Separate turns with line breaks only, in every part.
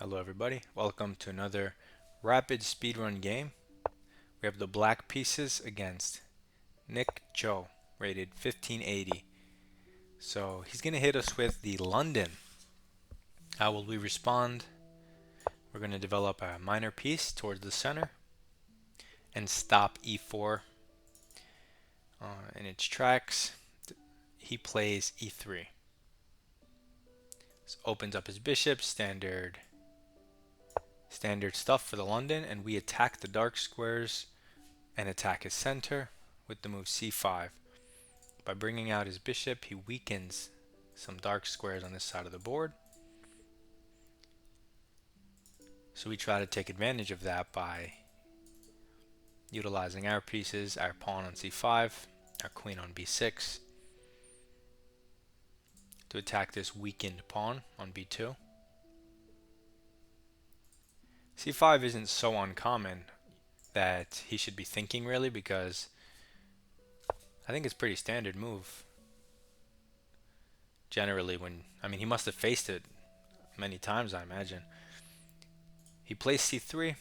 Hello everybody, welcome to another rapid speedrun game. We have the black pieces against Nick Joe, rated 1580. So he's going to hit us with the London. How will we respond? We're going to develop a minor piece towards the center and stop e4 in its tracks. He plays e3. So opens up his bishop, standard stuff for the London, and we attack the dark squares and attack his center with the move c5. By bringing out his bishop, he weakens some dark squares on this side of the board. So we try to take advantage of that by utilizing our pieces, our pawn on c5, our queen on b6, to attack this weakened pawn on b2. c5 isn't so uncommon that he should be thinking really, because I think it's a pretty standard move. Generally he must have faced it many times, I imagine. He plays c3,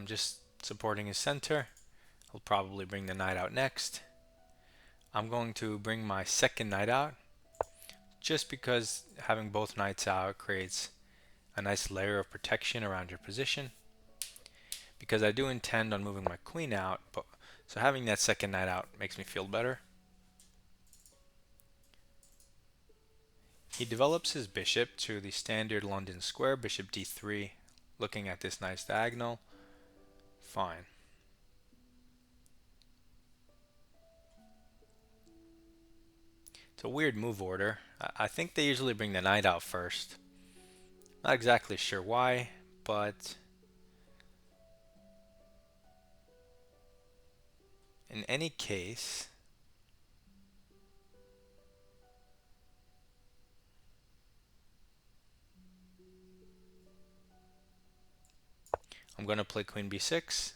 just supporting his center. He'll probably bring the knight out next. I'm going to bring my second knight out, just because having both knights out creates a nice layer of protection around your position. Because I do intend on moving my queen out, so having that second knight out makes me feel better. He develops his bishop to the standard London square, bishop d3, looking at this nice diagonal. Fine. It's a weird move order. I think they usually bring the knight out first. Not exactly sure why, but in any case, I'm going to play queen b6,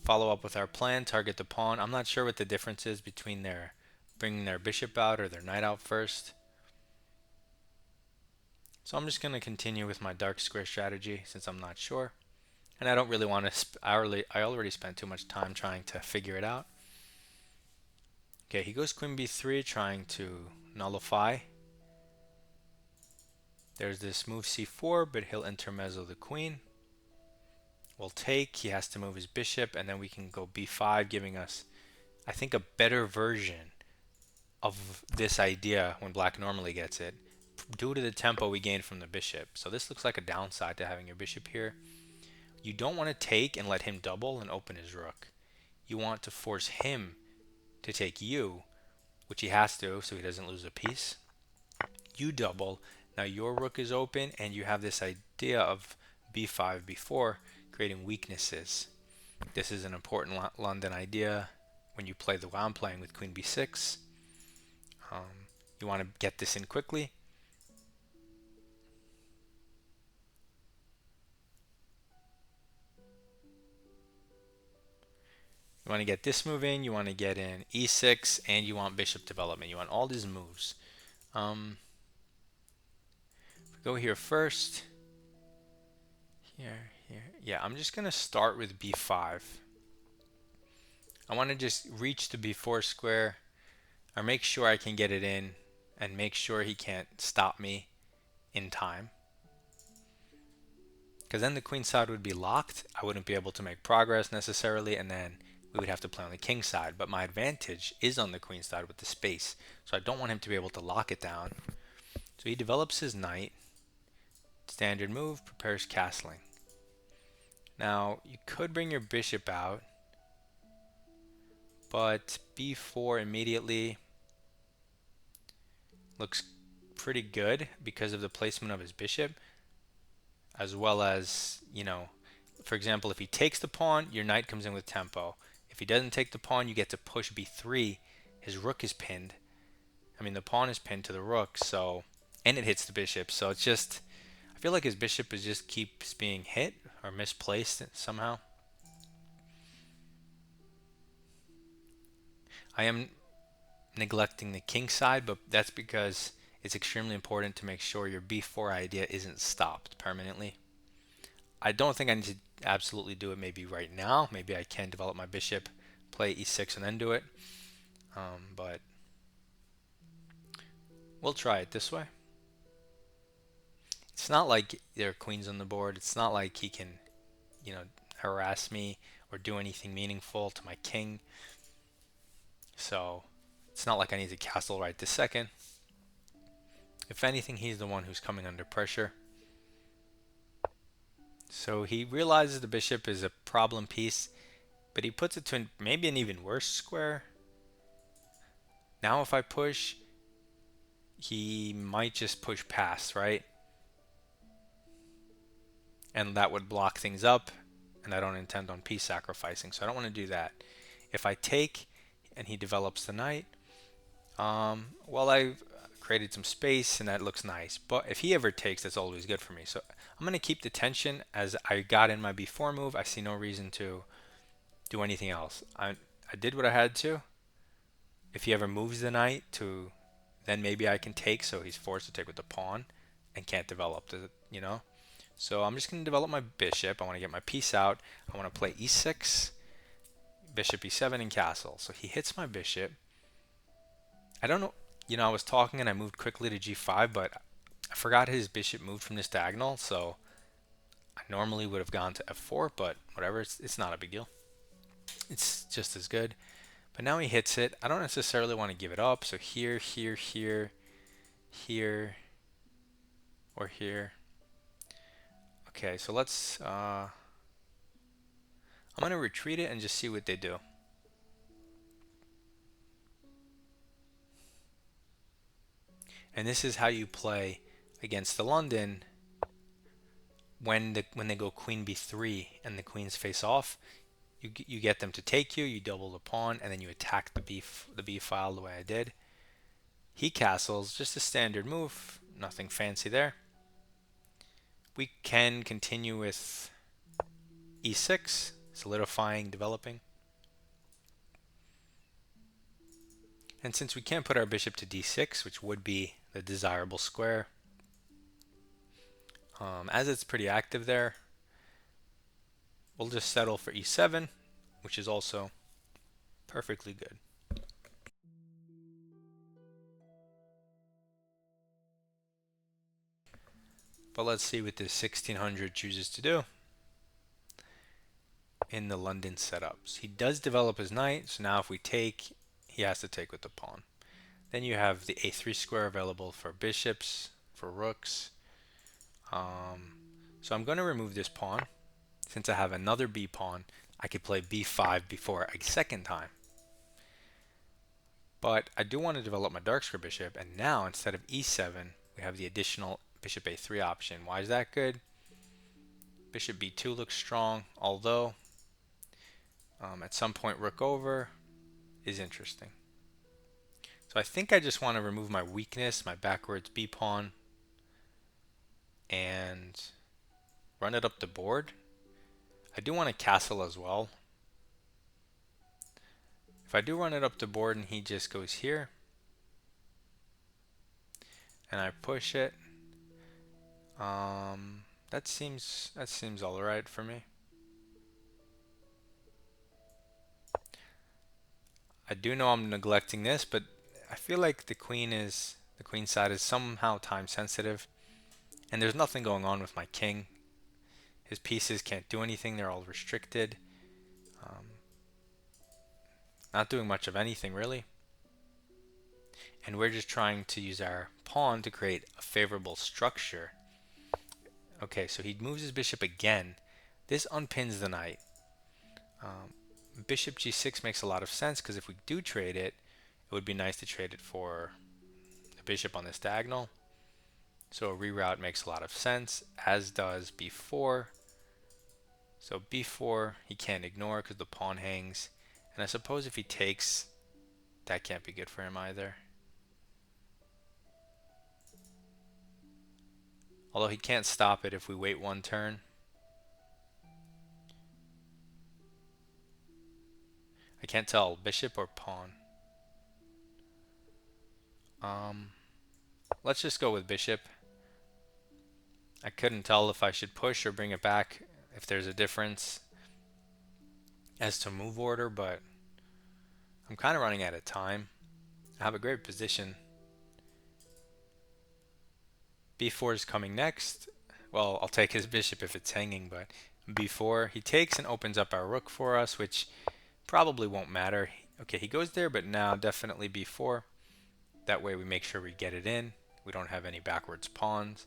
follow up with our plan, target the pawn. I'm not sure what the difference is between bringing their bishop out or their knight out first. So I'm just going to continue with my dark square strategy since I'm not sure. And I don't really want to, I already spent too much time trying to figure it out. Okay, he goes queen b3, trying to nullify. There's this move c4, but he'll intermezzo the queen. We'll take, he has to move his bishop, and then we can go b5, giving us, I think, a better version of this idea when black normally gets it, due to the tempo we gained from the bishop. So this looks like a downside to having your bishop here. You don't want to take and let him double and open his rook. You want to force him to take you, which he has to so he doesn't lose a piece. You double, now your rook is open, and you have this idea of b5, b4, creating weaknesses. This is an important London idea when you play the way I'm playing with queen b6. You want to get this in quickly. You want to get this move in, you want to get in e6, and you want bishop development. You want all these moves. Go here first. Here. Yeah, I'm just going to start with b5. I want to just reach the b4 square, or make sure I can get it in, and make sure he can't stop me in time. Because then the queen side would be locked. I wouldn't be able to make progress necessarily, and then we would have to play on the king side. But my advantage is on the queen side with the space, so I don't want him to be able to lock it down. So he develops his knight. Standard move, prepares castling. Now, you could bring your bishop out, but b4 immediately looks pretty good because of the placement of his bishop, as well as, for example, if he takes the pawn, your knight comes in with tempo. If he doesn't take the pawn, you get to push b3. His rook is pinned. The pawn is pinned to the rook, and it hits the bishop. So it's just, I feel like his bishop just keeps being hit or misplaced somehow. I am neglecting the king side, but that's because it's extremely important to make sure your b4 idea isn't stopped permanently. I don't think I need to absolutely do it maybe right now. Maybe I can develop my bishop, play e6 and then do it. But we'll try it this way. It's not like there are queens on the board. It's not like he can, harass me or do anything meaningful to my king. So it's not like I need to castle right this second. If anything, he's the one who's coming under pressure. So he realizes the bishop is a problem piece, but he puts it to maybe an even worse square. Now if I push, he might just push past, right? And that would block things up, and I don't intend on piece sacrificing, so I don't want to do that. If I take and he develops the knight, well, I've created some space and that looks nice, but if he ever takes, that's always good for me. So I'm going to keep the tension as I got in my b4 move. I see no reason to do anything else. I did what I had to. If he ever moves the knight to, then maybe I can take, so he's forced to take with the pawn and can't develop, So I'm just going to develop my bishop. I want to get my piece out. I want to play e6, bishop e7, and castle. So he hits my bishop. I don't know, I was talking and I moved quickly to g5, but I forgot his bishop moved from this diagonal, so I normally would have gone to f4, but whatever, it's not a big deal. It's just as good. But now he hits it. I don't necessarily want to give it up, so here, here, here, here, or here. Okay, so I'm going to retreat it and just see what they do. And this is how you play against the London when they go queen b3 and the queens face off. You get them to take you, you double the pawn, and then you attack the b file the way I did. He castles, just a standard move, nothing fancy there. We can continue with e6, solidifying, developing. And since we can't put our bishop to d6, which would be the desirable square, as it's pretty active there, we'll just settle for e7, which is also perfectly good. But let's see what this 1600 chooses to do in the London setups. He does develop his knight, so now if we take, he has to take with the pawn. Then you have the a3 square available for bishops, for rooks. So I'm going to remove this pawn. Since I have another b pawn, I could play b5 before a second time. But I do want to develop my dark square bishop, and now instead of e7, we have the additional bishop a3 option. Why is that good? Bishop b2 looks strong, although at some point rook over is interesting. So I think I just want to remove my weakness, my backwards b pawn, and run it up the board. I do want to castle as well. If I do run it up the board and he just goes here, and I push it, that seems all right for me. I do know I'm neglecting this, but I feel like the queen side is somehow time sensitive, and there's nothing going on with my king. His pieces can't do anything; they're all restricted. Not doing much of anything really. And we're just trying to use our pawn to create a favorable structure. Okay, so he moves his bishop again. This unpins the knight. Bishop g6 makes a lot of sense because if we do trade it, it would be nice to trade it for the bishop on this diagonal. So a reroute makes a lot of sense, as does b4. So b4 he can't ignore because the pawn hangs. And I suppose if he takes, that can't be good for him either. Although he can't stop it if we wait one turn. I can't tell, bishop or pawn. let's just go with bishop. I couldn't tell if I should push or bring it back, if there's a difference as to move order, but I'm kind of running out of time. I have a great position. B4 is coming next. Well, I'll take his bishop if it's hanging, but B4, he takes and opens up our rook for us, which probably won't matter. Okay, he goes there, but now definitely B4. That way we make sure we get it in. We don't have any backwards pawns.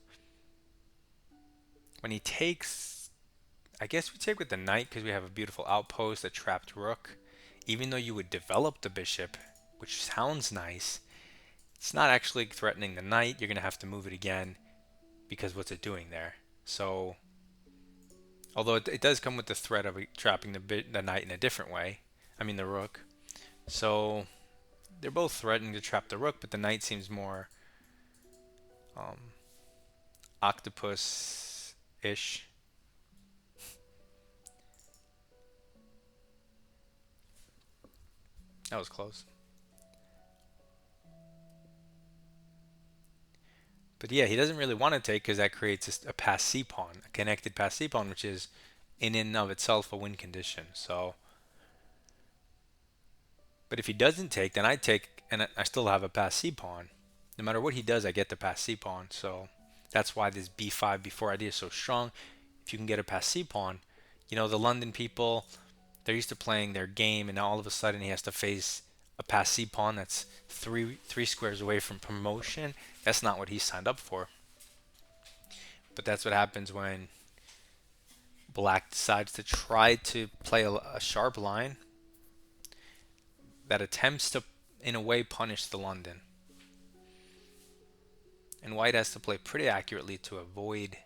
When he takes, I guess we take with the knight because we have a beautiful outpost, a trapped rook. Even though you would develop the bishop, which sounds nice, it's not actually threatening the knight. You're going to have to move it again because what's it doing there? So, although it does come with the threat of trapping the knight in a different way, I mean the rook. So, they're both threatening to trap the rook, but the knight seems more octopus-ish. That was close. But yeah, he doesn't really want to take because that creates a pass C pawn, a connected pass C pawn, which is in and of itself a win condition. So, but if he doesn't take, then I take, and I still have a pass C pawn. No matter what he does, I get the pass C pawn. So that's why this B5 B4 idea is so strong. If you can get a pass C pawn, you know, the London people, they're used to playing their game, and now all of a sudden he has to face a pass C pawn that's three squares away from promotion. That's not what he signed up for. But that's what happens when black decides to try to play a sharp line that attempts to, in a way, punish the London. And white has to play pretty accurately to avoid,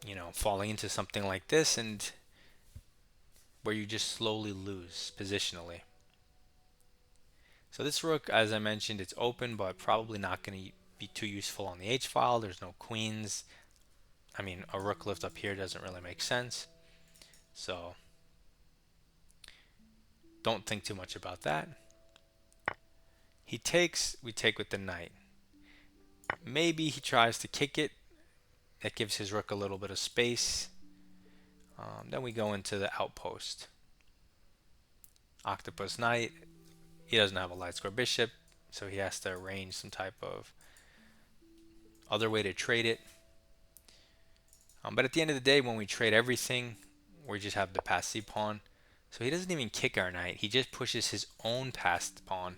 you know, falling into something like this and where you just slowly lose positionally. So this rook, as I mentioned, it's open, but probably not going to be too useful on the H file. There's no queens. I mean, a rook lift up here doesn't really make sense. So don't think too much about that. He takes, we take with the knight. Maybe he tries to kick it. That gives his rook a little bit of space. Then we go into the outpost. Octopus knight. He doesn't have a light square bishop, so he has to arrange some type of other way to trade it. But at the end of the day, when we trade everything, we just have the pass C pawn. So he doesn't even kick our knight. He just pushes his own passed pawn,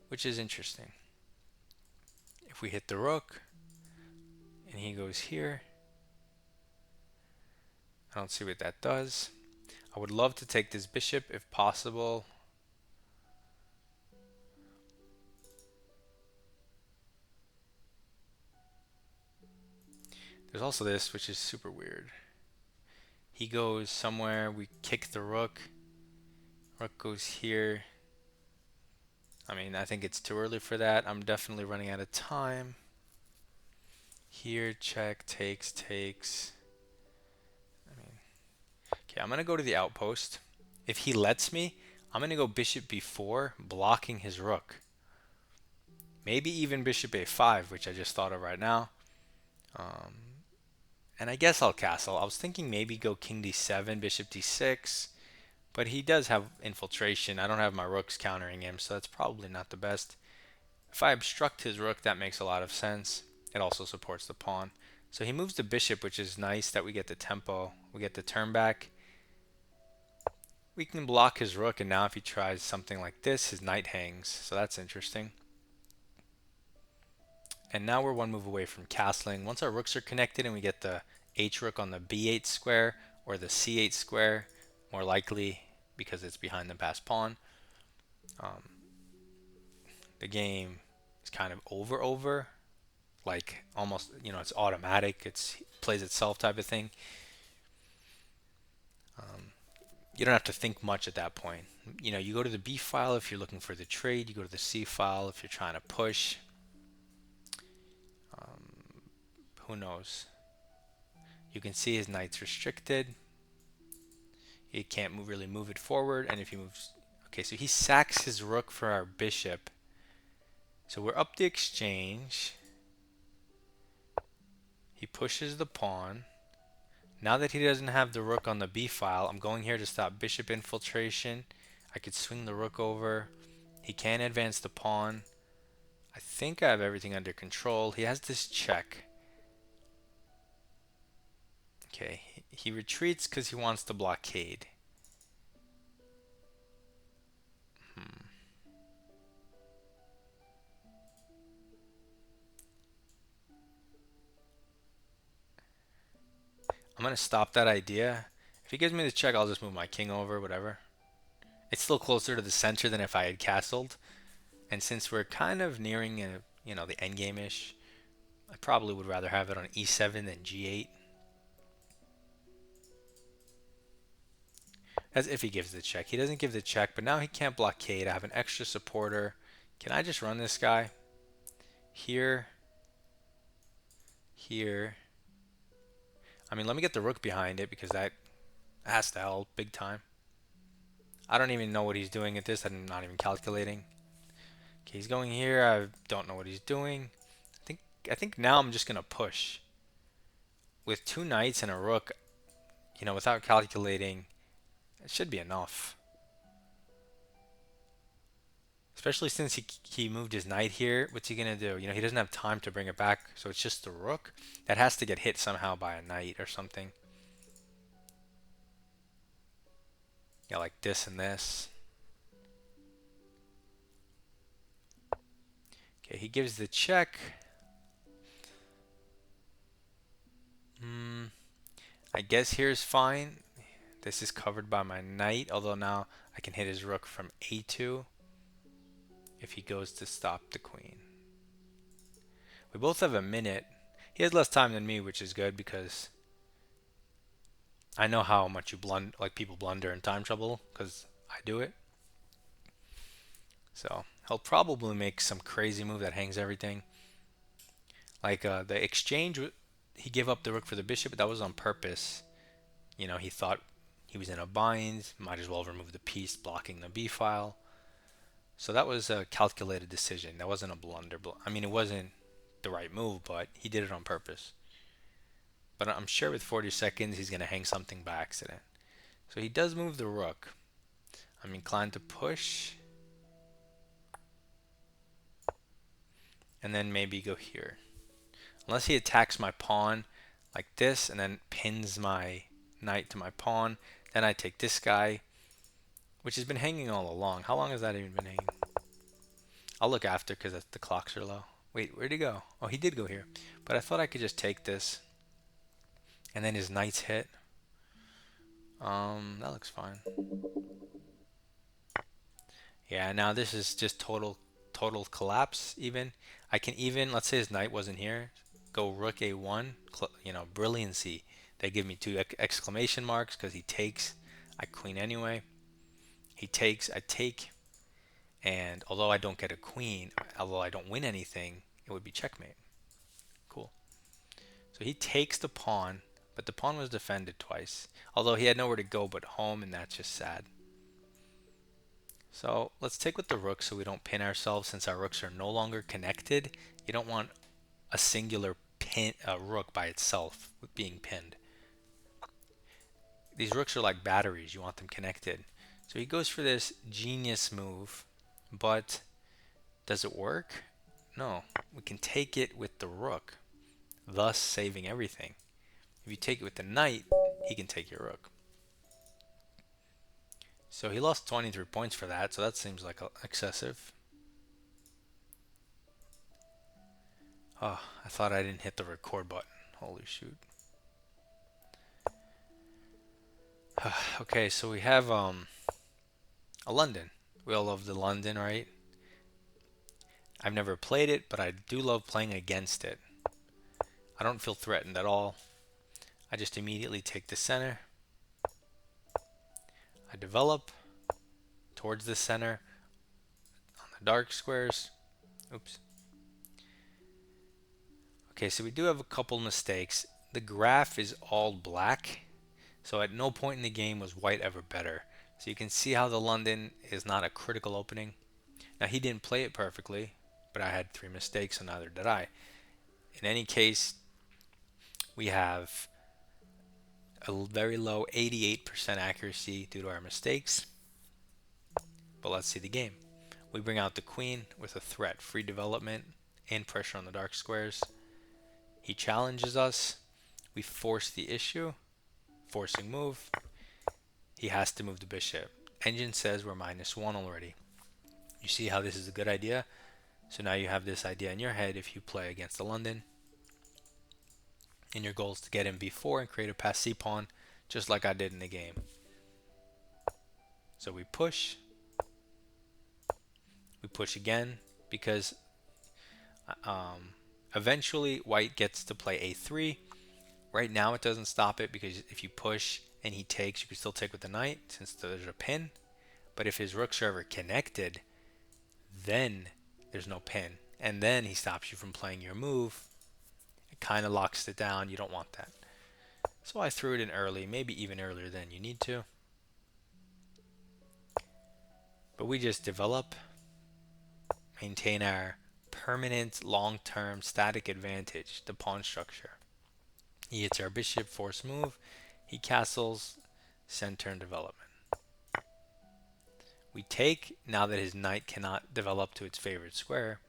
which is interesting. If we hit the rook, and he goes here, I don't see what that does. I would love to take this bishop if possible. There's also this, which is super weird. He goes somewhere, we kick the rook. Rook goes here. I mean, I think it's too early for that. I'm definitely running out of time. Here, check, takes. I mean, okay, I'm going to go to the outpost. If he lets me, I'm going to go bishop b4, blocking his rook. Maybe even bishop a5, which I just thought of right now. And I guess I'll castle. I was thinking maybe go king d7, bishop d6. But he does have infiltration. I don't have my rooks countering him, so that's probably not the best. If I obstruct his rook, that makes a lot of sense. It also supports the pawn. So he moves the bishop, which is nice that we get the tempo. We get the turn back. We can block his rook, and now if he tries something like this, his knight hangs. So that's interesting. And now we're one move away from castling. Once our rooks are connected and we get the H rook on the B8 square or the C8 square, more likely because it's behind the passed pawn, the game is kind of over, like almost, you know, it's automatic, it plays itself type of thing. You don't have to think much at that point. You know, you go to the B file if you're looking for the trade, you go to the C file if you're trying to push. Who knows? You can see his knight's restricted. He can't really move it forward, and if he moves, okay, so he sacks his rook for our bishop. So we're up the exchange. He pushes the pawn. Now that he doesn't have the rook on the b file, I'm going here to stop bishop infiltration. I could swing the rook over. He can advance the pawn. I think I have everything under control. He has this check. Okay, he retreats because he wants to blockade. I'm going to stop that idea. If he gives me the check, I'll just move my king over, whatever. It's still closer to the center than if I had castled. And since we're kind of nearing the endgame-ish, I probably would rather have it on e7 than g8. As if he gives the check. He doesn't give the check, but now he can't blockade. I have an extra supporter. Can I just run this guy? Here. Here. I mean, let me get the rook behind it because that has to help big time. I don't even know what he's doing at this. I'm not even calculating. Okay, he's going here. I don't know what he's doing. I think now I'm just gonna push. With two knights and a rook, without calculating, it should be enough. Especially since he moved his knight here. What's he gonna do? He doesn't have time to bring it back, so it's just the rook that has to get hit somehow by a knight or something. Yeah, like this and this. Okay, he gives the check. I guess here's fine. This is covered by my knight, although now I can hit his rook from a2 if he goes to stop the queen. We both have a minute. He has less time than me, which is good because I know how much people blunder in time trouble because I do it. So he'll probably make some crazy move that hangs everything. Like the exchange, he gave up the rook for the bishop, but that was on purpose. He thought he was in a bind, might as well remove the piece blocking the b file. So that was a calculated decision. That wasn't a blunder. I mean, it wasn't the right move, but he did it on purpose. But I'm sure with 40 seconds, he's going to hang something by accident. So he does move the rook. I'm inclined to push. And then maybe go here. Unless he attacks my pawn like this and then pins my knight to my pawn. Then I take this guy, which has been hanging all along. How long has that even been hanging? I'll look after because the clocks are low. Wait, where'd he go? Oh, he did go here. But I thought I could just take this. And then his knight's hit. That looks fine. Yeah, now this is just total collapse even. I can even, let's say his knight wasn't here, go rook a1, brilliancy. They give me two exclamation marks because he takes. I queen anyway. He takes, I take. And although I don't get a queen, although I don't win anything, it would be checkmate. Cool. So he takes the pawn, but the pawn was defended twice. Although he had nowhere to go but home, and that's just sad. So let's take with the rook so we don't pin ourselves since our rooks are no longer connected. You don't want a singular rook by itself being pinned. These rooks are like batteries. You want them connected. So he goes for this genius move, but does it work? No. We can take it with the rook, thus saving everything. If you take it with the knight, he can take your rook. So he lost 23 points for that, so that seems like excessive. Oh, I thought I didn't hit the record button. Holy shoot. Okay, so we have a London. We all love the London, right? I've never played it, but I do love playing against it. I don't feel threatened at all. I just immediately take the center. I develop towards the center on the dark squares. Oops. Okay, so we do have a couple mistakes. The graph is all black, so at no point in the game was white ever better. So you can see how the London is not a critical opening. Now he didn't play it perfectly, but I had 3 mistakes, so neither did I. In any case, we have a very low 88% accuracy due to our mistakes. But let's see the game. We bring out the queen with a threat, free development, and pressure on the dark squares. He challenges us. We force the issue, forcing move. He has to move the bishop. Engine says we're -1 already. You see how this is a good idea? So now you have this idea in your head if you play against the London. And your goal is to get in b4 and create a pass c pawn, just like I did in the game. So we push. We push again because eventually white gets to play a3. Right now it doesn't stop it because if you push and he takes, you can still take with the knight since there's a pin. But if his rooks are ever connected, then there's no pin. And then he stops you from playing your move. It kind of locks it down. You don't want that. So I threw it in early, maybe even earlier than you need to. But we just develop, maintain our permanent long-term static advantage, the pawn structure. He hits our bishop, force move. He castles, center and development. We take now that his knight cannot develop to its favorite square,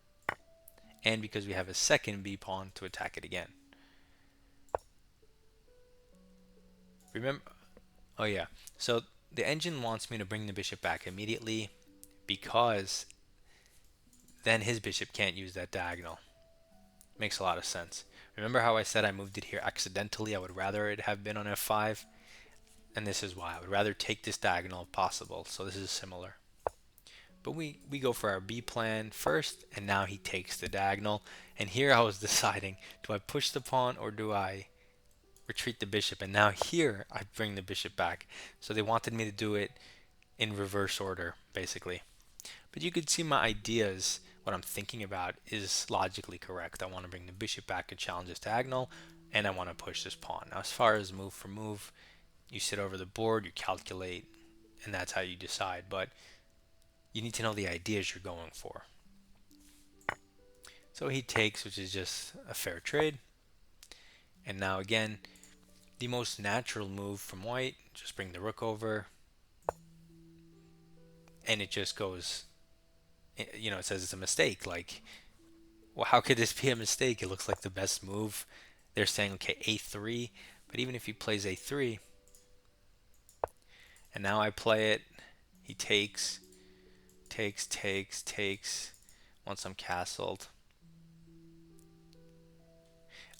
and because we have a second b pawn to attack it again. Remember, oh yeah, so the engine wants me to bring the bishop back immediately because then his bishop can't use that diagonal. Makes a lot of sense. Remember how I said I moved it here accidentally? I would rather it have been on f5, and this is why. I would rather take this diagonal if possible, so this is similar. But we go for our B plan first, and now he takes the diagonal. And here I was deciding, do I push the pawn or do I retreat the bishop? And now here I bring the bishop back. So they wanted me to do it in reverse order, basically. But you could see my ideas, what I'm thinking about is logically correct. I want to bring the bishop back and challenge this diagonal, and I want to push this pawn. Now as far as move for move, you sit over the board, you calculate, and that's how you decide. But you need to know the ideas you're going for. So he takes, which is just a fair trade. And now again, the most natural move from white, just bring the rook over. And it just goes, you know, it says it's a mistake. Like, well, how could this be a mistake? It looks like the best move. They're saying, okay, a3. But even if he plays a3, and now I play it, he takes, takes, once I'm castled.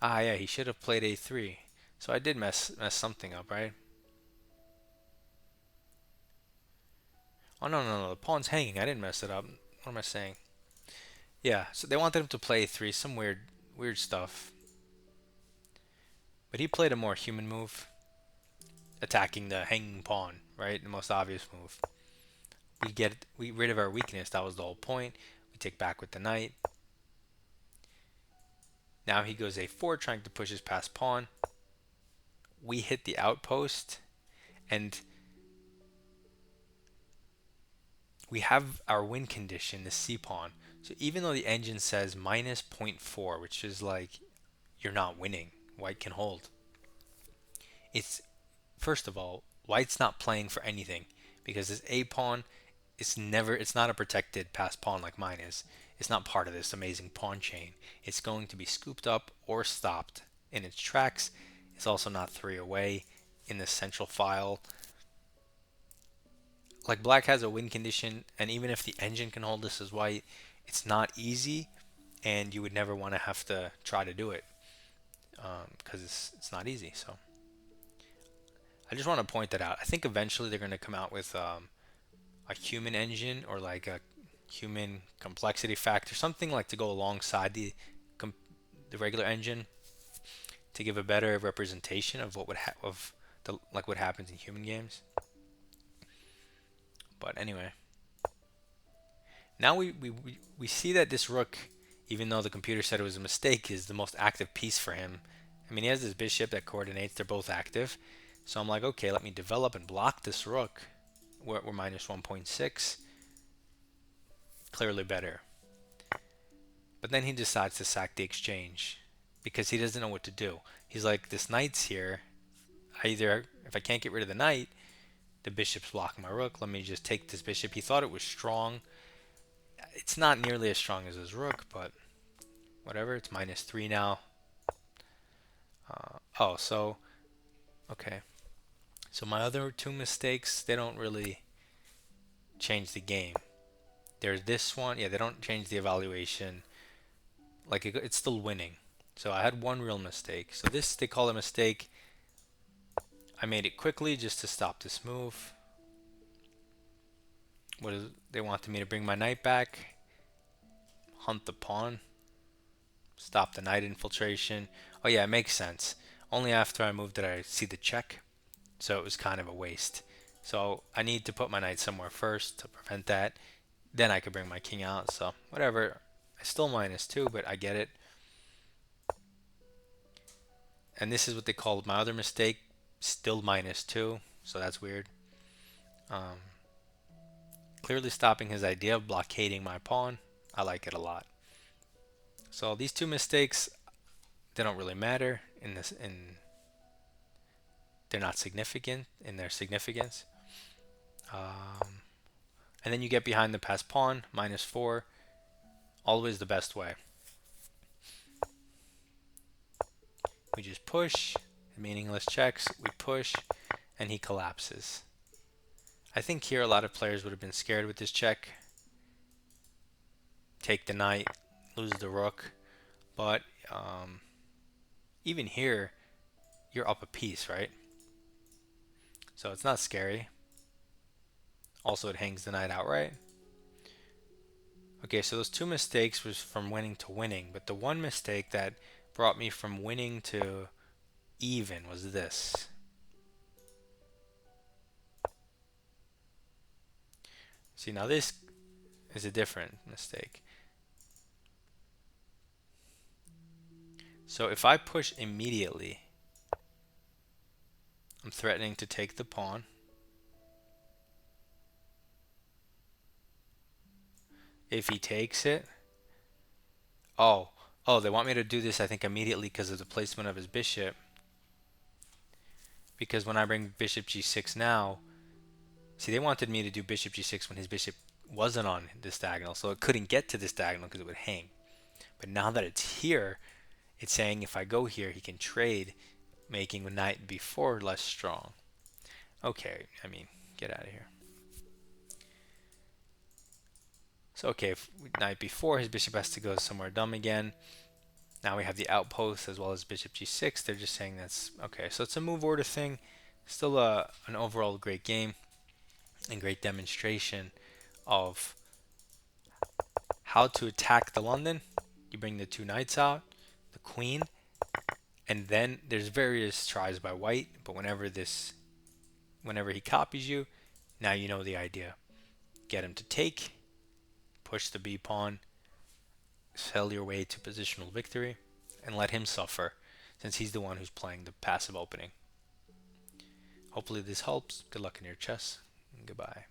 Ah, yeah, he should have played a3. So I did mess something up, right? Oh, no, the pawn's hanging. I didn't mess it up. What am I saying? Yeah, so they wanted him to play a3, some weird stuff. But he played a more human move, attacking the hanging pawn, right? The most obvious move. We rid of our weakness. That was the whole point. We take back with the knight. Now he goes a4, trying to push his past pawn. We hit the outpost, and we have our win condition, the c pawn. So even though the engine says minus 0.4, which is like you're not winning, white can hold. It's, first of all, white's not playing for anything because this a pawn, it's not a protected passed pawn like mine is. It's not part of this amazing pawn chain. It's going to be scooped up or stopped in its tracks. It's also not 3 away in the central file. Like black has a win condition, and even if the engine can hold this as white, it's not easy, and you would never want to have to try to do it because it's not easy. So I just want to point that out. I think eventually they're going to come out with a human engine or like a human complexity factor, something like to go alongside the regular engine to give a better representation of what what happens in human games. But anyway, now we see that this rook, even though the computer said it was a mistake, is the most active piece for him. I mean, he has this bishop that coordinates. They're both active. So I'm like, okay, let me develop and block this rook. We're minus 1.6. Clearly better. But then he decides to sack the exchange because he doesn't know what to do. He's like, this knight's here. If I can't get rid of the knight, the bishop's blocking my rook. Let me just take this bishop. He thought it was strong. It's not nearly as strong as his rook, but whatever. It's -3 now. Oh, so, okay. So my other two mistakes, they don't really change the game. There's this one. Yeah, they don't change the evaluation. Like, it's still winning. So I had one real mistake. So this, they call a mistake. I made it quickly just to stop this move. They wanted me to bring my knight back, hunt the pawn, stop the knight infiltration. Oh yeah, it makes sense. Only after I moved did I see the check, so it was kind of a waste. So I need to put my knight somewhere first to prevent that. Then I could bring my king out. So whatever. I still -2, but I get it. And this is what they called my other mistake. Still -2, so that's weird. Clearly stopping his idea of blockading my pawn. I like it a lot. So these two mistakes, they don't really matter they're not significant in their significance. And then you get behind the passed pawn, -4. Always the best way. We just push, meaningless checks, we push, and he collapses. I think here a lot of players would have been scared with this check. Take the knight, lose the rook, but even here, you're up a piece, right? So it's not scary. Also, it hangs the knight outright. Okay, so those two mistakes was from winning to winning, but the one mistake that brought me from winning to even was this. See, now this is a different mistake. So if I push immediately, I'm threatening to take the pawn. If he takes it, oh, they want me to do this, I think, immediately because of the placement of his bishop. Because when I bring bishop g6 now, see, they wanted me to do bishop g6 when his bishop wasn't on this diagonal, so it couldn't get to this diagonal because it would hang. But now that it's here, it's saying if I go here, he can trade, making knight b4 less strong. Okay, I mean, get out of here. So okay, if knight b4, his bishop has to go somewhere dumb again. Now we have the outpost as well as bishop g6. They're just saying that's okay. So it's a move order thing. Still an overall great game and great demonstration of how to attack the London. You bring the two knights out, the queen, and then there's various tries by white, but whenever he copies you, now you know the idea. Get him to take, push the b pawn, sell your way to positional victory, and let him suffer since he's the one who's playing the passive opening. Hopefully this helps. Good luck in your chess. Goodbye.